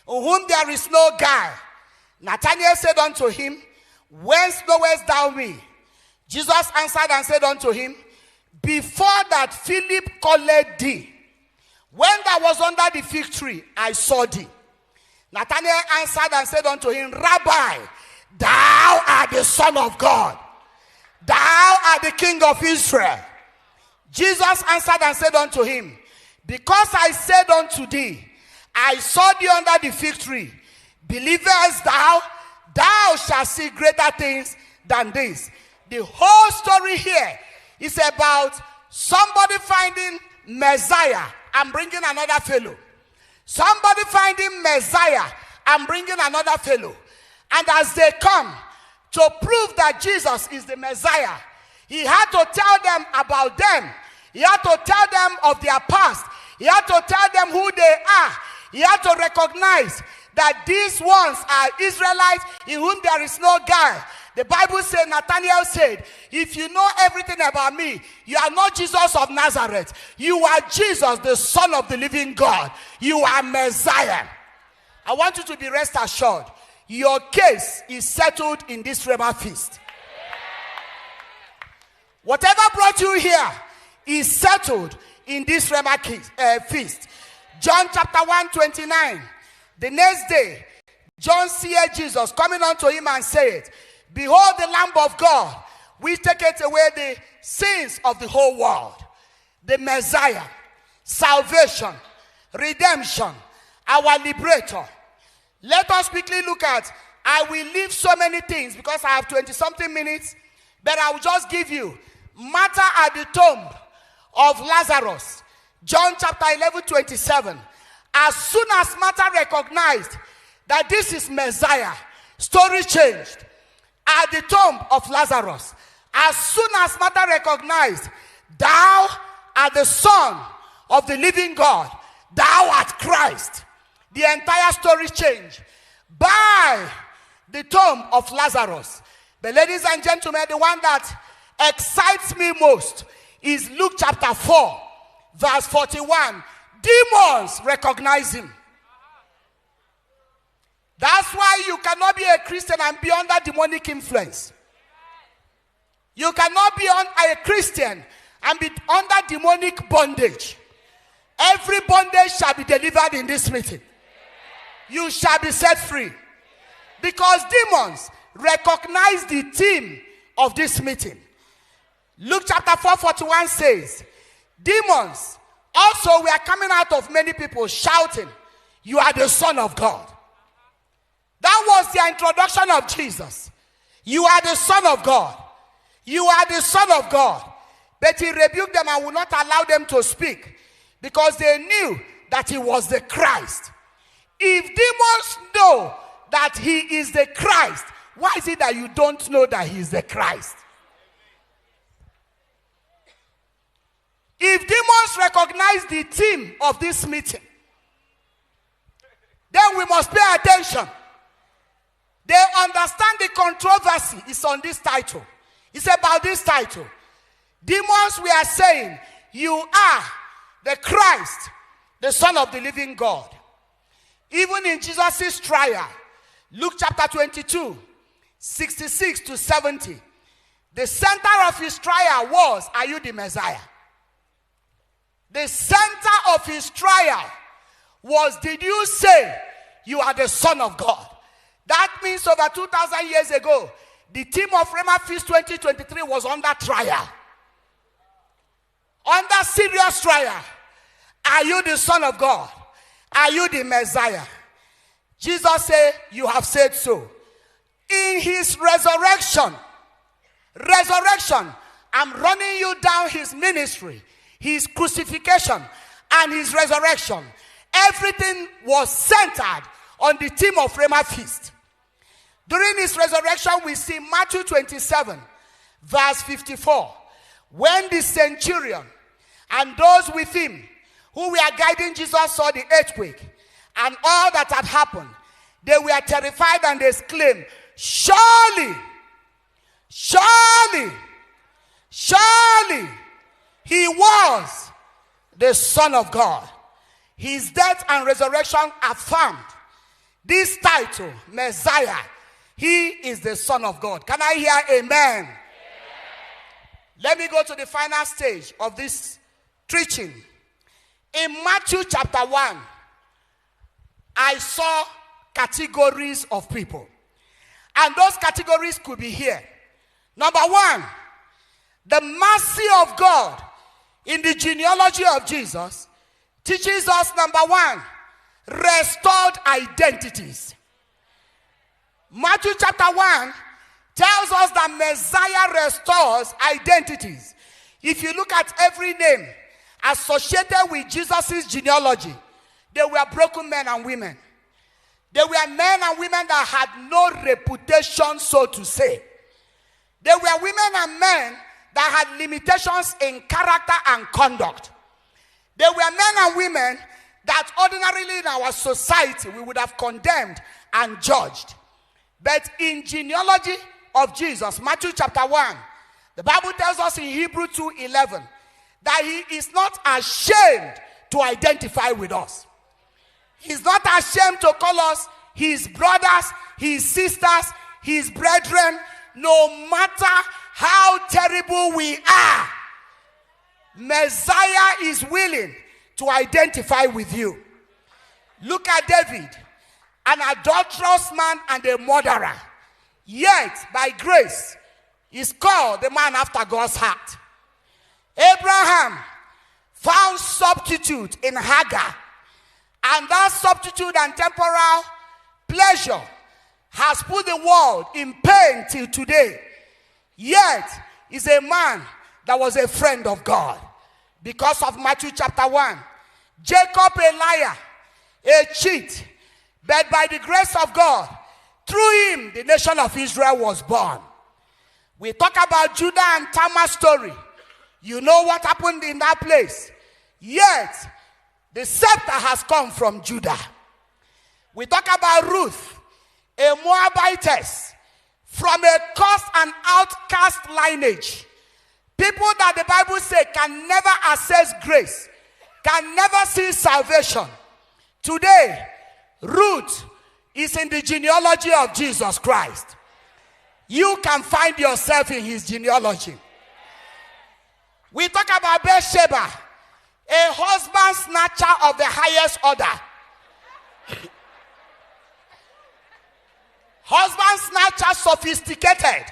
in whom there is no guile. Nathanael said unto him, Whence knowest thou me? Jesus answered and said unto him, Before that Philip called thee, when thou was under the fig tree, I saw thee. Nathanael answered and said unto him, Rabbi, thou art the Son of God. Thou art the King of Israel. Jesus answered and said unto him, Because I said unto thee, I saw thee under the fig tree, believest thou? Thou shalt see greater things than this. The whole story here is about somebody finding Messiah and bringing another fellow. Somebody finding Messiah and bringing another fellow. And as they come to prove that Jesus is the Messiah, he had to tell them about them. He had to tell them of their past. He had to tell them who they are. He had to recognize that these ones are Israelites in whom there is no guile. The Bible says, Nathanael said, if you know everything about me, you are not Jesus of Nazareth. You are Jesus, the Son of the living God. You are Messiah. I want you to be rest assured. Your case is settled in this Rhema feast. Whatever brought you here is settled in this Rhema feast. John chapter 1:29. The next day, John seeth Jesus coming unto him and saith, Behold the Lamb of God, which taketh away the sins of the whole world. The Messiah, salvation, redemption, our liberator. Let us quickly look at, I will leave so many things because I have 20-something minutes, but I will just give you matter at the tomb of Lazarus. John chapter 11:27. As soon as Martha recognized that this is Messiah, story changed. At the tomb of Lazarus, as soon as Martha recognized, thou art the Son of the living God, thou art Christ, the entire story changed. By the tomb of Lazarus. But ladies and gentlemen, the one that excites me most is Luke chapter 4, verse 41. Demons recognize him. That's why you cannot be a Christian and be under demonic influence. You cannot be a Christian and be under demonic bondage. Every bondage shall be delivered in this meeting. You shall be set free. Because demons recognize the theme of this meeting. Luke chapter 4:41 says, demons also were coming out of many people shouting, You are the Son of God. That was the introduction of Jesus. You are the Son of God. You are the Son of God. But he rebuked them and would not allow them to speak because they knew that he was the Christ. If demons know that he is the Christ, why is it that you don't know that he is the Christ? If demons recognize the theme of this meeting, then we must pay attention. They understand the controversy is on this title. It's about this title. Demons, we are saying, you are the Christ, the Son of the living God. Even in Jesus' trial, Luke chapter 22, 66 to 70, the center of his trial was, are you the Messiah? The center of his trial was, did you say you are the Son of God? That means over 2,000 years ago, the theme of Rhema Feast 2023 was under trial. Under serious trial. Are you the Son of God? Are you the Messiah? Jesus said, you have said so. In his resurrection, I'm running you down his ministry, his crucifixion, and his resurrection. Everything was centered on the theme of Rhema Feast. During his resurrection, we see Matthew 27, verse 54. When the centurion and those with him who were guiding Jesus saw the earthquake and all that had happened, they were terrified and they exclaimed, Surely, surely, surely, he was the Son of God. His death and resurrection affirmed This title, Messiah, he is the Son of God. Can I hear amen? Let me go to the final stage of this preaching. In Matthew chapter 1, I saw categories of people. And those categories could be here. Number one, the mercy of God in the genealogy of Jesus teaches us, number one, restored identities. Matthew chapter 1 tells us that Messiah restores identities. If you look at every name associated with Jesus' genealogy, they were broken men and women. They were men and women that had no reputation, so to say. They were women and men that had limitations in character and conduct. They were men and women that ordinarily in our society we would have condemned and judged. But in genealogy of Jesus, Matthew chapter 1, the Bible tells us in Hebrew 2:11 that he is not ashamed to identify with us. He's not ashamed to call us his brothers, his sisters, his brethren, no matter how terrible we are. Messiah is willing to identify with you. Look at David, an adulterous man and a murderer. Yet, by grace, is called the man after God's heart. Abraham found substitute in Hagar. And that substitute and temporal pleasure has put the world in pain till today. Yet, is a man that was a friend of God. Because of Matthew chapter 1. Jacob, a liar, a cheat. But by the grace of God, through him, the nation of Israel was born. We talk about Judah and Tamar story. You know what happened in that place. Yet, the scepter has come from Judah. We talk about Ruth, a Moabitess, from a cursed and outcast lineage. People that the Bible says can never access grace, can never see salvation. Today, Ruth is in the genealogy of Jesus Christ. You can find yourself in his genealogy. We talk about Bathsheba, a husband snatcher of the highest order. Husband snatcher, sophisticated.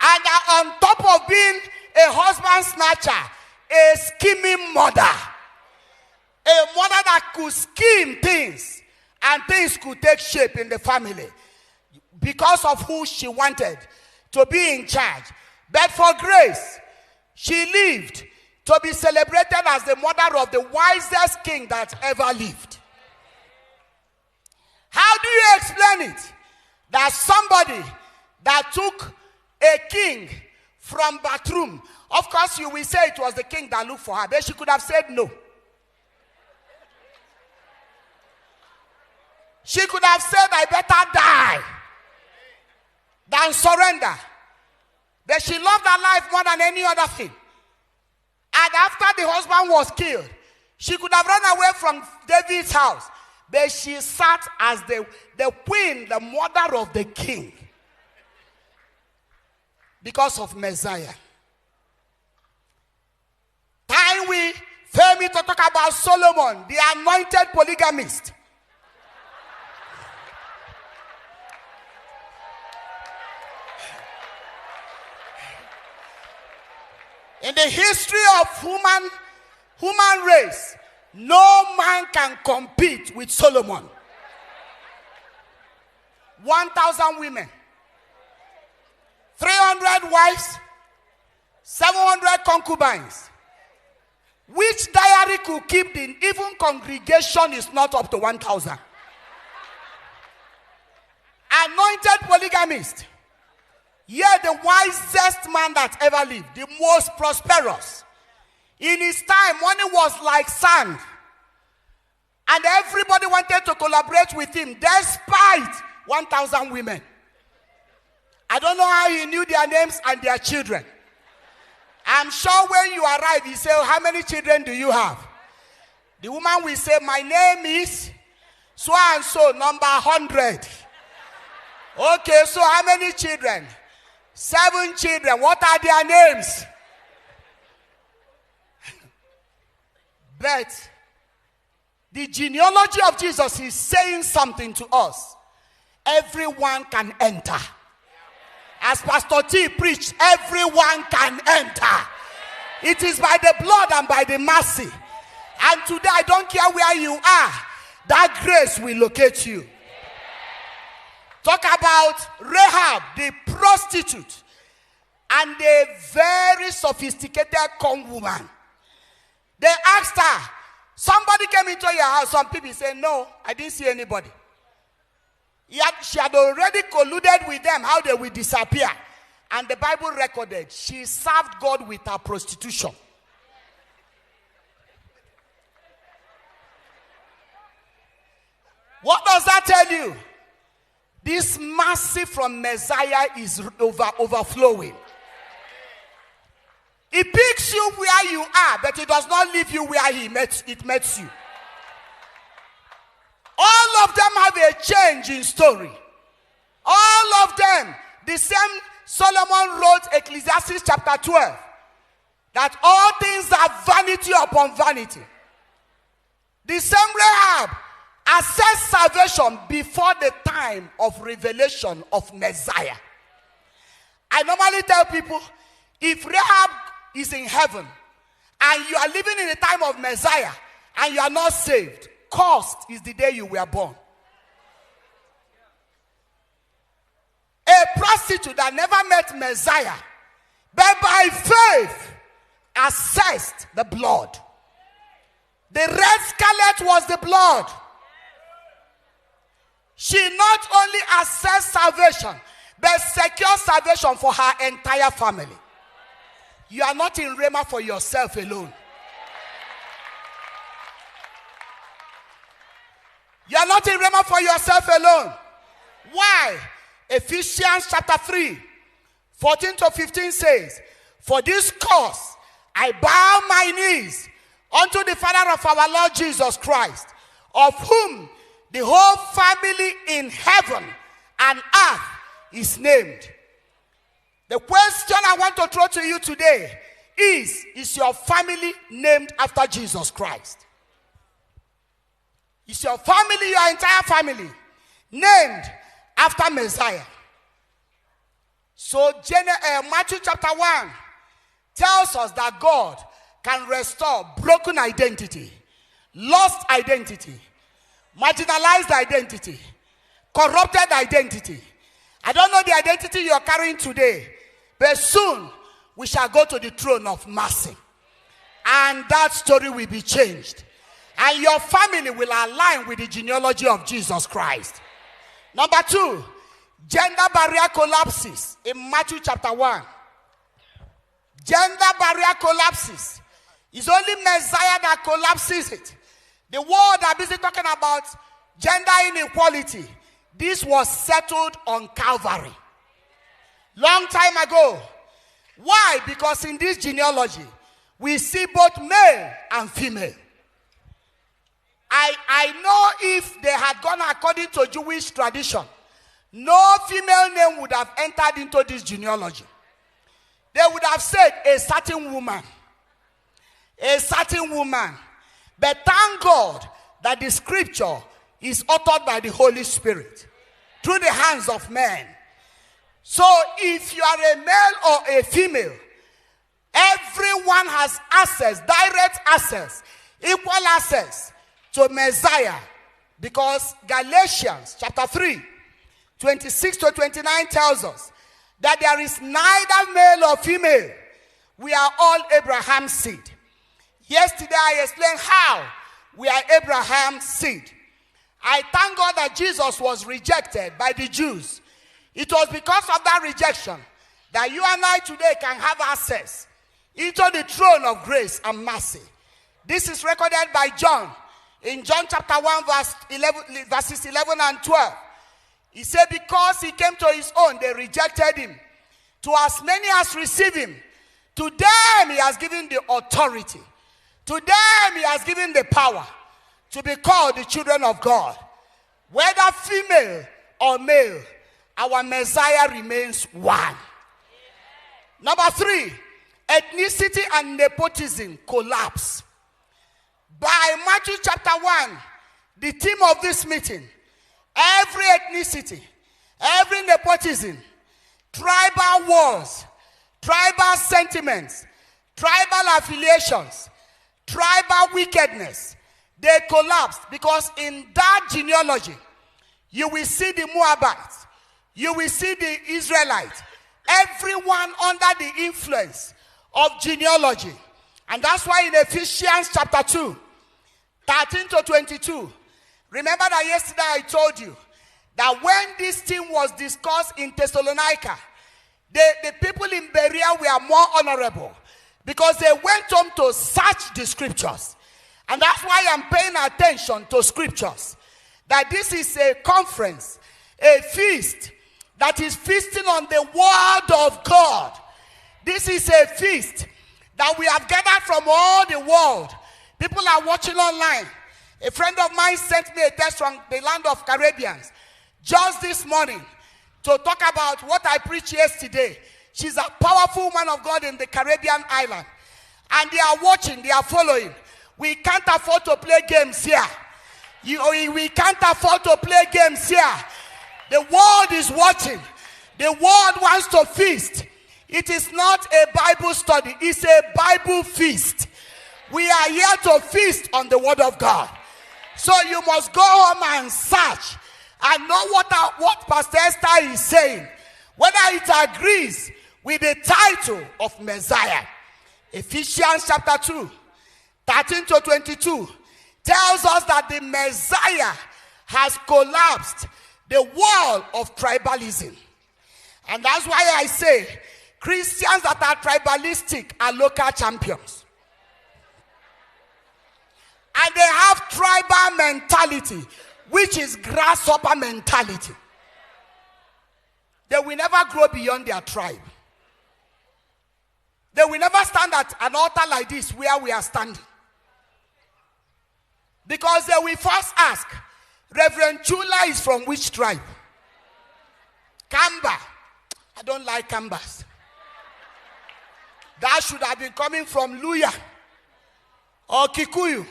And on top of being a husband snatcher, a scheming mother. A mother that could scheme things and things could take shape in the family because of who she wanted to be in charge. But for grace, she lived to be celebrated as the mother of the wisest king that ever lived. How do you explain it? That somebody that took a king from bathroom, of course you will say it was the king that looked for her, but she could have said no. She could have said, I better die than surrender. But she loved her life more than any other thing. And after the husband was killed, she could have run away from David's house. But she sat as the queen, the mother of the king. Because of Messiah. Time we fail me to talk about Solomon, the anointed polygamist. In the history of human race, no man can compete with Solomon. 1,000 women, 300 wives, 700 concubines. Which diary could keep the even congregation is not up to 1,000. Anointed polygamist. Yet the wisest man that ever lived, the most prosperous. In his time, money was like sand. And everybody wanted to collaborate with him despite 1,000 women. I don't know how he knew their names and their children. I'm sure when you arrive, he said, how many children do you have? The woman will say, my name is So and so, number 100. Okay, so how many children? 7 children. What are their names? But the genealogy of Jesus is saying something to us. Everyone can enter. As Pastor T preached, everyone can enter. It is by the blood and by the mercy. And today, I don't care where you are, that grace will locate you. Talk about Rahab, the prostitute, and a very sophisticated con woman. They asked her, somebody came into your house. Some people say, no, I didn't see anybody. She had already colluded with them how they will disappear. And the Bible recorded she served God with her prostitution. What does that tell you? This mercy from Messiah is overflowing. It picks you where you are, but it does not leave you where it met you. All of them have a change in story. All of them, the same Solomon wrote Ecclesiastes chapter 12, that all things are vanity upon vanity. The same Rahab assessed salvation before the time of revelation of Messiah. I normally tell people, if Rahab is in heaven and you are living in the time of Messiah and you are not saved, cursed is the day you were born. A prostitute that never met Messiah, but by faith assessed the blood. The red scarlet was the blood. She not only assessed salvation, but secured salvation for her entire family. You are not in Rhema for yourself alone. You are not in Rhema for yourself alone. Why? Ephesians chapter 3, 14 to 15 says, for this cause I bow my knees unto the Father of our Lord Jesus Christ, of whom the whole family in heaven and earth is named. The question I want to throw to you today is your family named after Jesus Christ? Is your family, your entire family, named after Messiah? So Matthew chapter 1 tells us that God can restore broken identity, lost identity, marginalized identity, corrupted identity. I don't know the identity you're carrying today, but soon we shall go to the throne of mercy. And that story will be changed. And your family will align with the genealogy of Jesus Christ. Number 2, gender barrier collapses in Matthew chapter 1. Gender barrier collapses. It's only Messiah that collapses it. The world are busy talking about gender inequality. This was settled on Calvary. Long time ago. Why? Because in this genealogy, we see both male and female. I know if they had gone according to Jewish tradition, no female name would have entered into this genealogy. They would have said a certain woman. A certain woman. But thank God that the scripture is uttered by the Holy Spirit through the hands of men. So if you are a male or a female, everyone has access, direct access, equal access to Messiah. Because Galatians chapter 3, 26 to 29 tells us that there is neither male or female. We are all Abraham's seed. Yesterday I explained how we are Abraham's seed. I thank God that Jesus was rejected by the Jews. It was because of that rejection that you and I today can have access into the throne of grace and mercy. This is recorded by John in John chapter 1 verses 11 and 12. He said, because he came to his own, they rejected him. To as many as receive him, to them he has given the authority. To them he has given the power to be called the children of God. Whether female or male, our Messiah remains one. Number 3, ethnicity and nepotism collapse. By Matthew chapter 1, the theme of this meeting, every ethnicity, every nepotism, tribal wars, tribal sentiments, tribal affiliations, tribal wickedness, they collapsed, because in that genealogy, you will see the Moabites, you will see the Israelites, everyone under the influence of genealogy. And that's why in Ephesians chapter 2, 13 to 22, remember that yesterday I told you that when this thing was discussed in Thessalonica, the people in Berea were more honorable because they went home to search the scriptures. And that's why I'm paying attention to scriptures. That this is a conference, a feast that is feasting on the word of God. This is a feast that we have gathered from all the world. People are watching online. A friend of mine sent me a text from the land of Caribbeans just this morning to talk about what I preached yesterday. She's a powerful woman of God in the Caribbean island. And they are watching, they are following. We can't afford to play games here. We can't afford to play games here. The world is watching. The world wants to feast. It is not a Bible study. It's a Bible feast. We are here to feast on the word of God. So you must go home and search and know what Pastor Esther is saying, whether it agrees with the title of Messiah. Ephesians chapter 2, 13 to 22 tells us that the Messiah has collapsed the wall of tribalism. And that's why I say Christians that are tribalistic are local champions. And they have tribal mentality, which is grasshopper mentality. They will never grow beyond their tribe. They will never stand at an altar like this where we are standing. Because they will first ask, Reverend Chula is from which tribe? Kamba. I don't like Kambas. That should have been coming from Luya or Kikuyu.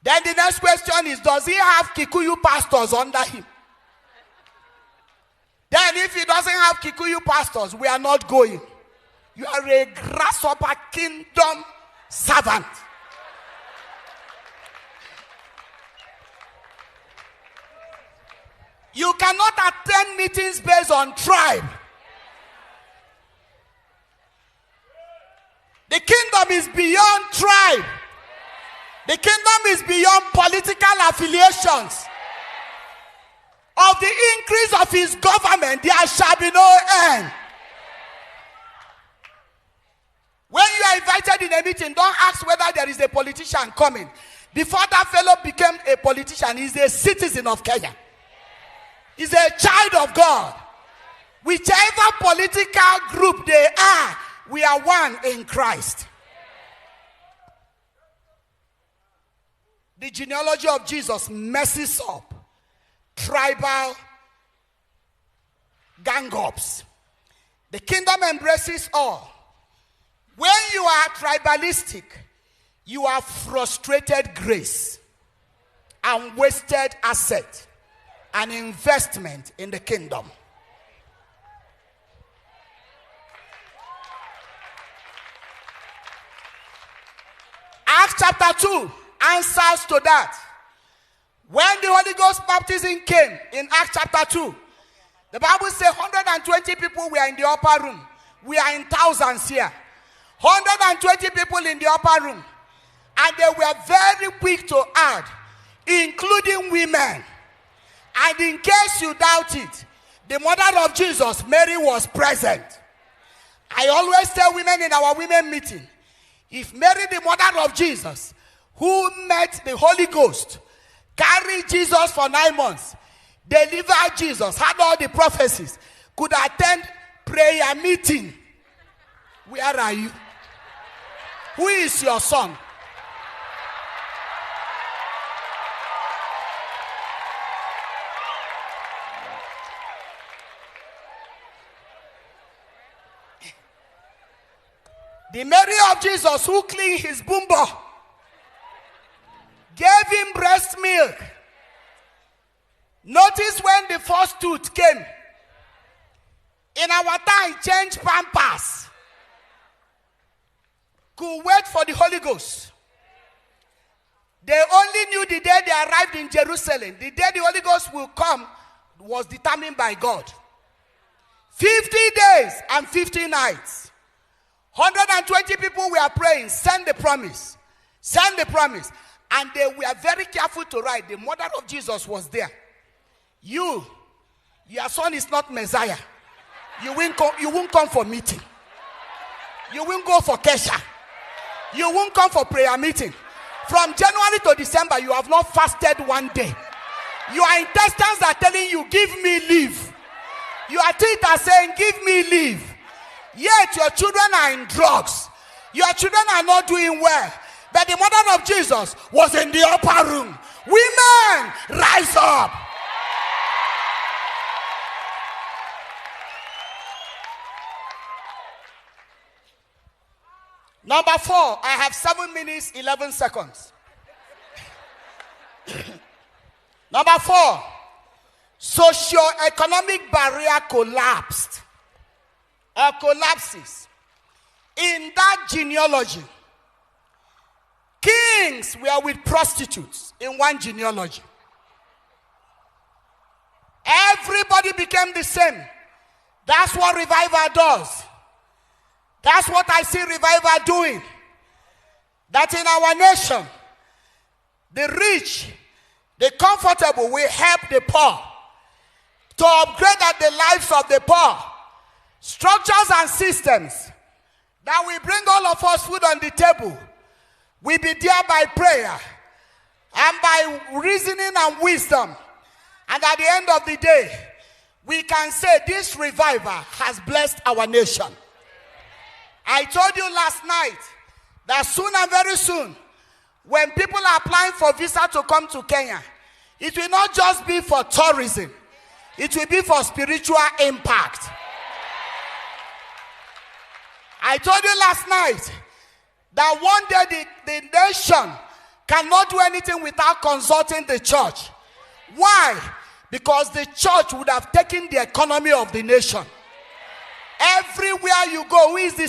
Then the next question is, does he have Kikuyu pastors under him? Then if he doesn't have Kikuyu pastors, we are not going. You are a grasshopper kingdom servant. You cannot attend meetings based on tribe. The kingdom is beyond tribe. The kingdom is beyond political affiliations. Of the increase of his government, there shall be no end. When you are invited in a meeting, don't ask whether there is a politician coming. Before that fellow became a politician, he's a citizen of Kenya. He's a child of God. Whichever political group they are, we are one in Christ. The genealogy of Jesus messes up tribal gang-ups. The kingdom embraces all. When you are tribalistic, you have frustrated grace and wasted asset and investment in the kingdom. Acts chapter 2 answers to that. When the Holy Ghost baptism came in Acts chapter 2, the Bible says 120 people were in the upper room. We are in thousands here. 120 people in the upper room. And they were very quick to add, including women. And in case you doubt it, the mother of Jesus, Mary, was present. I always tell women in our women meeting, if Mary, the mother of Jesus, who met the Holy Ghost, carried Jesus for 9 months, delivered Jesus, had all the prophecies, could attend prayer meeting, where are you? Who is your son? 1 Peter The Mary of Jesus who cleaned his bumbo, gave him breast milk. Notice when the first tooth came. In our time, change pampers. Could wait for the Holy Ghost. They only knew the day they arrived in Jerusalem. The day the Holy Ghost will come was determined by God. 50 days and 50 nights. 120 people were praying, send the promise. Send the promise. And they were very careful to write. The mother of Jesus was there. Your son is not Messiah. You won't come for meeting. You won't go for kesha. You won't come for prayer meeting. From January to December, you have not fasted one day. Your intestines are telling you, give me leave. Your teeth are saying, give me leave. Yet your children are in drugs. Your children are not doing well. But the mother of Jesus was in the upper room. Women, rise up. Number 4, I have 7 minutes, 11 seconds. Number 4, socio-economic barrier collapsed or collapses. In that genealogy, kings were with prostitutes in one genealogy. Everybody became the same. That's what revival does. That's what I see revival doing. That in our nation, the rich, the comfortable will help the poor to upgrade the lives of the poor. Structures and systems that will bring all of us food on the table will be there by prayer and by reasoning and wisdom. And at the end of the day, we can say this revival has blessed our nation. I told you last night that soon and very soon, when people are applying for visa to come to Kenya, it will not just be for tourism. It will be for spiritual impact. I told you last night that one day the nation cannot do anything without consulting the church. Why? Because the church would have taken the economy of the nation. Everywhere you go, who is the